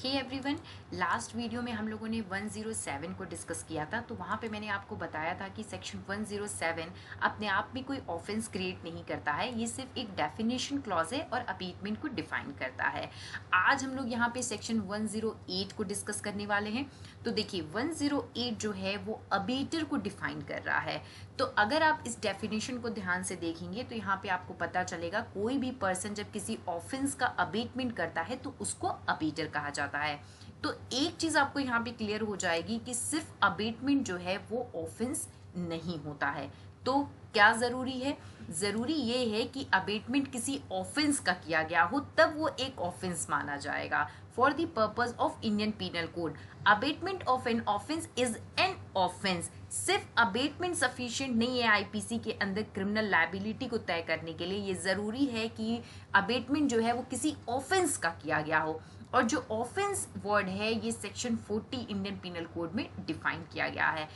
Hey everyone, last video में हम लोगों ने 107 को डिस्कस किया था। तो वहाँ पे मैंने आपको बताया था कि सेक्शन 107 अपने आप में कोई ऑफेंस क्रिएट नहीं करता है, ये सिर्फ एक डेफिनेशन क्लॉज है और अबेटमेंट को डिफाइन करता है। आज हम लोग यहाँ पे सेक्शन 108 को डिस्कस करने वाले हैं। तो देखिए 108 जो है वो अबेटर को डिफाइन कर रहा है। तो अगर आप इस डेफिनेशन को ध्यान से देखेंगे तो यहाँ पे आपको पता चलेगा कोई भी पर्सन जब किसी ऑफेंस का अबेटमेंट करता है तो उसको अबेटर कहा जाता है। तो एक चीज आपको यहाँ पे क्लियर हो जाएगी कि सिर्फ अबेटमेंट जो है वो ऑफेंस नहीं होता है। तो क्या जरूरी है? जरूरी ये है कि अबेटमेंट किसी ऑफेंस का किया गया हो तब वो एक ऑफेंस माना जाएगा। For the purpose of Indian Penal Code abetment of an offence is an offence. सिर्फ अबेटमेंट सफिशिएंट नहीं है आईपीसी के अंदर क्रिमिनल लायबिलिटी को तय करने के लिए। ये जरूरी है कि अबेटमेंट जो है वो किसी ऑफेंस का किया गया हो। और जो ऑफेंस वर्ड है ये सेक्शन 40 इंडियन पीनल कोड में डिफाइन किया गया है।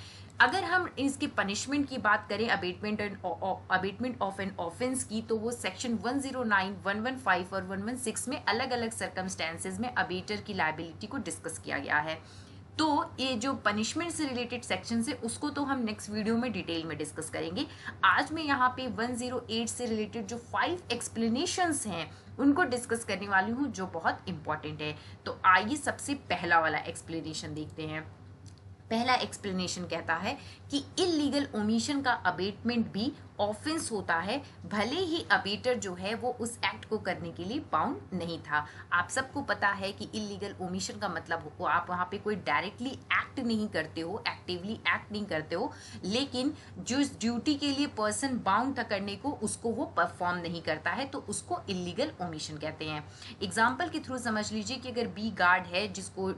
अगर हम इसकी पनिशमेंट की बात करें अबेटमेंट ऑफ एन ऑफेंस की, तो वो सेक्शन 109, 115 और 116 में अलग अलग सर्कमस्टेंसेज में अबेटर की लायबिलिटी को डिस्कस किया गया है। तो ये जो पनिशमेंट से रिलेटेड सेक्शन है उसको तो हम नेक्स्ट वीडियो में डिटेल में डिस्कस करेंगे। आज मैं यहाँ पे 108 से रिलेटेड जो 5 एक्सप्लेनेशंस हैं उनको डिस्कस करने वाली हूँ जो बहुत इंपॉर्टेंट है। तो आइए सबसे पहला वाला एक्सप्लेनेशन देखते हैं। पहला एक्सप्लेनेशन कहता है कि इलीगल ओमिशन का अबेटमेंट भी ऑफेंस होता है, भले ही अबेटर जो है वो उस एक्ट को करने के लिए बाउंड नहीं था। आप सबको पता है कि इलीगल ओमिशन का मतलब हो आप वहाँ पे कोई डायरेक्टली एक्ट नहीं करते हो, एक्टिवली एक्ट नहीं करते हो, लेकिन जो इस ड्यूटी के लिए पर्सन बाउंड था करने को उसको वो परफॉर्म नहीं करता है, तो उसको इलीगल ओमिशन कहते हैं। एग्जाम्पल के थ्रू समझ लीजिए कि अगर बी गार्ड है जिसको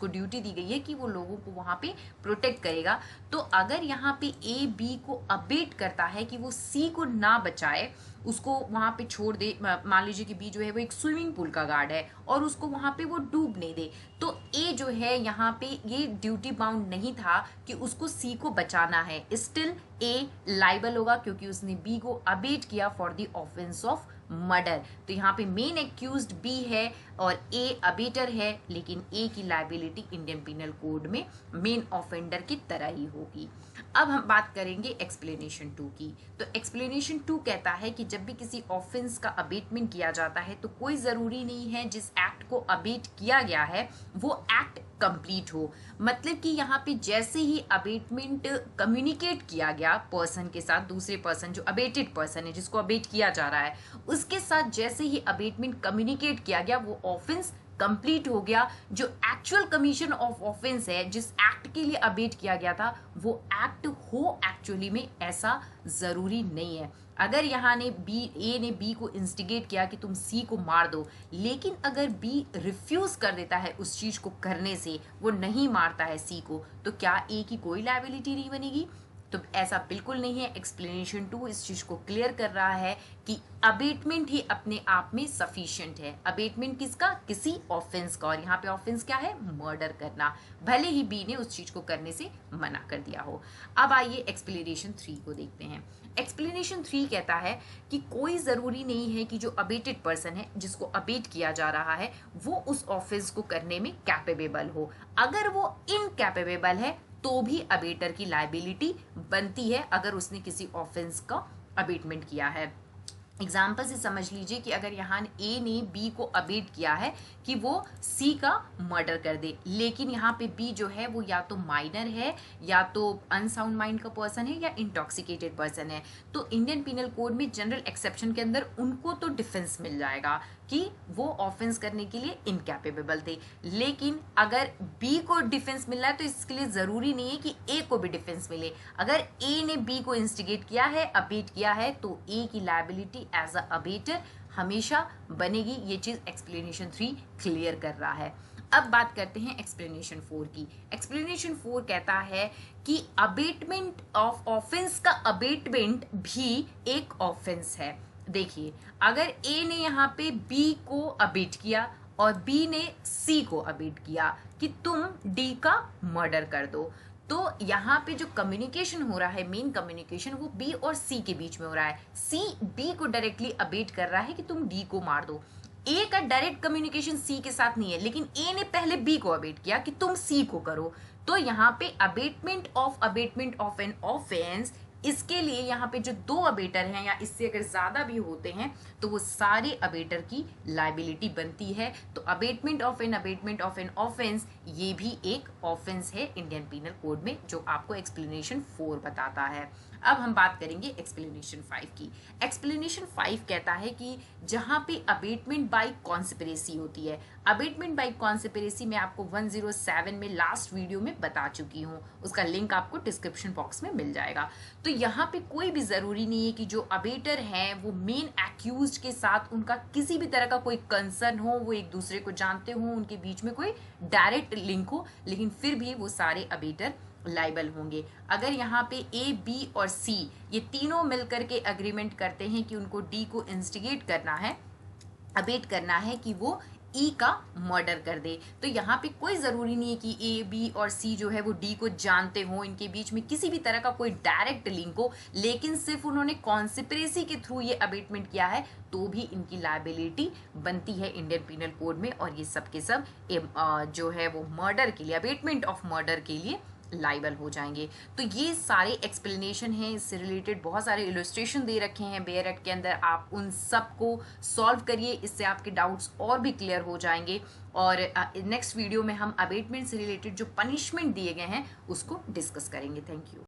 ड्यूटी दी गई है कि वो लोगों को वहाँ पे प्रोटेक्ट करेगा, तो अगर यहाँ पे ए बी को अबेट करता है कि वो सी को ना बचाए, उसको वहां पे छोड़ दे, मान लीजिए कि बी जो है वो एक स्विमिंग पूल का गार्ड है और उसको वहां पे वो डूब नहीं दे, तो ए जो है यहाँ पे ये ड्यूटी बाउंड नहीं था कि उसको सी को बचाना है। स्टिल ए लाइबल होगा क्योंकि उसने बी को अबेट किया for the offence of murder. तो यहाँ पे मेन एक्यूज्ड बी है और ए अबेटर है, लेकिन ए की लायबिलिटी इंडियन पीनल कोड में मेन ऑफेंडर की तरह ही होगी। अब हम बात करेंगे एक्सप्लेनेशन 2 की। तो एक्सप्लेनेशन 2 कहता है कि जब भी किसी ऑफेंस का अबेटमेंट किया जाता है तो कोई जरूरी नहीं है जिस एक्ट को अबेट किया गया है वो एक्ट कंप्लीट हो। मतलब कि यहाँ पे जैसे ही अबेटमेंट कम्युनिकेट किया गया पर्सन के साथ, दूसरे पर्सन जो अबेटेड पर्सन है जिसको अबेट किया जा रहा है उसके साथ जैसे ही अबेटमेंट कम्युनिकेट किया गया वो ऑफेंस कंप्लीट हो गया। जो एक्चुअल कमीशन ऑफ ऑफेंस है, जिस एक्ट के लिए अबेट किया गया था वो एक्ट हो एक्चुअली में, ऐसा जरूरी नहीं है। अगर यहाँ ने ए ने बी को इंस्टिगेट किया कि तुम सी को मार दो, लेकिन अगर बी रिफ्यूज कर देता है उस चीज को करने से, वो नहीं मारता है सी को, तो क्या ए की कोई लायबिलिटी नहीं बनेगी? तो ऐसा बिल्कुल नहीं है। एक्सप्लेनेशन 2 इस चीज को क्लियर कर रहा है कि अबेटमेंट ही अपने आप में सफिशिएंट है। अबेटमेंट किसका? किसी ऑफेंस का। और यहाँ पे ऑफेंस क्या है? मर्डर करना, भले ही बी ने उस चीज को करने से मना कर दिया हो। अब आइए एक्सप्लेनेशन 3 को देखते हैं। एक्सप्लेनेशन 3 कहता है कि कोई जरूरी नहीं है कि जो अबेटेड पर्सन है जिसको अबेट किया जा रहा है वो उस ऑफेंस को करने में कैपेबल हो। अगर वो इनकैपेबल है तो भी अबेटर की लायबिलिटी बनती है अगर उसने किसी ऑफेंस का अबेटमेंट किया है। एग्जाम्पल से समझ लीजिए कि अगर यहाँ ए ने बी को अबेट किया है कि वो सी का मर्डर कर दे, लेकिन यहाँ पे बी जो है वो या तो माइनर है, या तो अनसाउंड माइंड का पर्सन है, या इंटॉक्सिकेटेड पर्सन है, तो इंडियन पीनल कोड में जनरल एक्सेप्शन के अंदर उनको तो डिफेंस मिल जाएगा कि वो ऑफेंस करने के लिए इनकैपेबल थे। लेकिन अगर बी को डिफेंस मिल रहा है तो इसके लिए जरूरी नहीं है कि ए को भी डिफेंस मिले। अगर ए ने बी को इंस्टिगेट किया है, अबेट किया है, तो ए की लायबिलिटी एज अ अबेटर हमेशा बनेगी। ये चीज एक्सप्लेनेशन 3 क्लियर कर रहा है। अब बात करते हैं एक्सप्लेनेशन 4 की। एक्सप्लेनेशन 4 कहता है कि अबेटमेंट ऑफ ऑफेंस का अबेटमेंट भी एक ऑफेंस है। देखिए अगर ए ने यहाँ पे बी को अबेट किया और बी ने सी को अबेट किया कि तुम डी का मर्डर कर दो, तो यहाँ पे जो कम्युनिकेशन हो रहा है, मेन कम्युनिकेशन, वो बी और सी के बीच में हो रहा है। सी बी को डायरेक्टली अबेट कर रहा है कि तुम डी को मार दो। ए का डायरेक्ट कम्युनिकेशन सी के साथ नहीं है, लेकिन ए ने पहले बी को अबेट किया कि तुम सी को करो, तो यहाँ पे अबेटमेंट ऑफ एन ऑफेंस, इसके लिए यहाँ पे जो दो अबेटर हैं या इससे अगर ज्यादा भी होते हैं तो वो सारे अबेटर की लाइबिलिटी बनती है। तो अबेटमेंट ऑफ एन ऑफेंस ये भी एक ऑफेंस है इंडियन पीनल कोड में, जो आपको एक्सप्लेनेशन 4 बताता है। अब हम बात करेंगे एक्सप्लेनेशन 5 की। एक्सप्लेनेशन 5 कहता है कि जहां पे अबेटमेंट बाय कॉन्स्पिरेसी होती है, अबेटमेंट बाय कॉन्स्पिरेसी मैं आपको 107 में लास्ट वीडियो में बता चुकी हूँ, उसका लिंक आपको डिस्क्रिप्शन बॉक्स में मिल जाएगा। तो यहाँ पे कोई भी जरूरी नहीं है कि जो अबेटर हैं वो मेन एक्यूज्ड के साथ उनका किसी भी तरह का कोई कंसर्न हो, वो एक दूसरे को जानते हो, उनके बीच में कोई डायरेक्ट लिंक हो, लेकिन फिर भी वो सारे अबेटर लाइबल होंगे। अगर यहाँ पे ए, बी और सी ये तीनों मिलकर के अग्रीमेंट करते हैं कि उनको डी को इंस्टिगेट करना है, अबेट करना है कि वो ई का मर्डर कर दे, तो यहाँ पे कोई जरूरी नहीं है कि ए, बी और सी जो है वो डी को जानते हो, इनके बीच में किसी भी तरह का कोई डायरेक्ट लिंक हो, लेकिन सिर्फ उन्होंने कॉन्स्पिरेसी के थ्रू ये अबेटमेंट किया है, तो भी इनकी लायबिलिटी बनती है इंडियन पीनल कोड में, और ये सब के सब जो है वो मर्डर के लिए, अबेटमेंट ऑफ मर्डर के लिए लाइबल हो जाएंगे। तो ये सारे एक्सप्लेनेशन हैं, इससे रिलेटेड बहुत सारे इलस्ट्रेशन दे रखे हैं बेयर एक्ट के अंदर, आप उन सब को सॉल्व करिए, इससे आपके डाउट्स और भी क्लियर हो जाएंगे। और नेक्स्ट वीडियो में हम अबेटमेंट से रिलेटेड जो पनिशमेंट दिए गए हैं उसको डिस्कस करेंगे। Thank you.